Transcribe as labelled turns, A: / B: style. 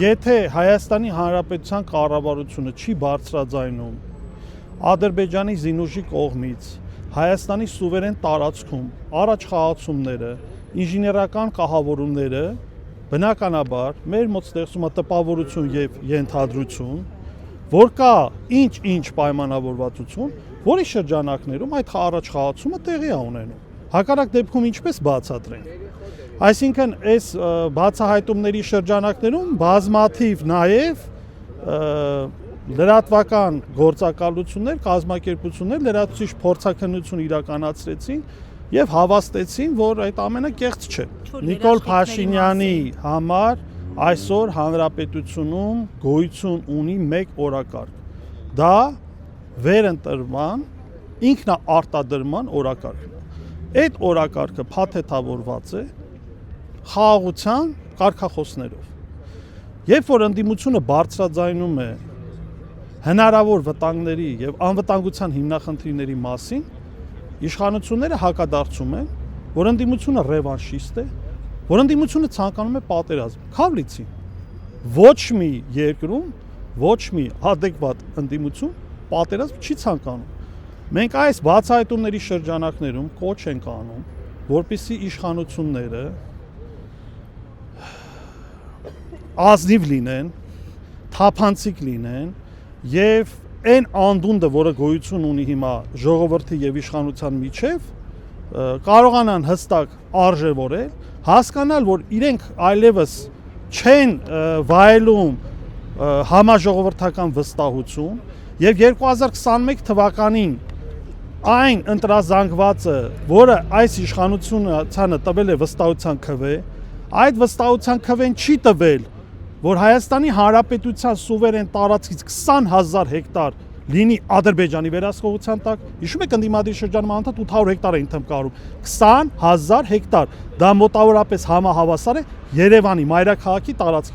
A: Եթե Հայաստանի Հանրապետության կառավարությունը չի բարձրաձայնում Ադրբեջանի զինուժի կողմից Հայաստանի սուվերեն տարածքում առաջխաղացումները, ինժեներական կահավորումները, բնականաբար մեր մոտ ստեղծում է տպավորություն եւ ենթադրություն, որ կա ինչ պայմանավորվածություն, որի շրջանակներում այդ առաջխաղացումը տեղի է ունենում։ Հակառակ դեպքում ինչպես բացատրենք։ Այսինքն այս բացահայտումների շրջանակներում բազմաթիվ նաև լրատվական գործակալություններ, կազմակերպություններ լրացուցիչ փորձաքննություն իրականացրեցին եւ հավաստեցին, որ այդ ամենը կեղծ չէ։ Նիկոլ Փաշինյանի համար այսօր հանրապետությունում գոյություն ունի մեկ օրակարգ։ Դա վերընտրման, ինքնաարտադրման օրակարգն է։ Այդ օրակարգը փաթեթավորված է խաղաղության կարգախոսներով։ Երբ որ ընդդիմությունը բարձրաձայնում է հնարավոր վտանգների եւ անվտանգության հիմնախնդիրների մասին, իշխանությունները հակադարձում են, որ ընդդիմությունը ռևանշիստ է, որ ընդդիմությունը ցանկանում է պատերազմ։ Քավլիցի ոչ մի երկրում ոչ մի adekvat ընդդիմություն պատերազմ չի ցանկանում։ Մենք այս բացահայտումների շրջանակներում կոչ ենք անում, որպեսզի իշխանությունները ազնիվ լինեն, թափանցիկ լինեն եւ այն անդունդը, որը գոյություն ունի հիմա ժողովրդի եւ իշխանության միջև, կարողանան հստակ արժևորել, հասկանալ, որ իրենք այլևս չեն վայելում համաժողովրդական վստահություն եւ 2021 թվականին այն ընտրազանգվածը, որը այս իշխանությունը տվել է վստահության քվե, այդ վստահության քվեն չի տվել, որ Հայաստանի Հանրապետության սուվերեն տարածքից 20,000 հեկտար լինի Ադրբեջանի վերահսկողության տակ, հիշում եք ընդդիմադիր շրջանում անդադ 800 հեկտար էին թմկարում, 20,000 հեկտար, դա մոտավորապես համահավասար է Երևանի մայրաքաղաքի տարածքին։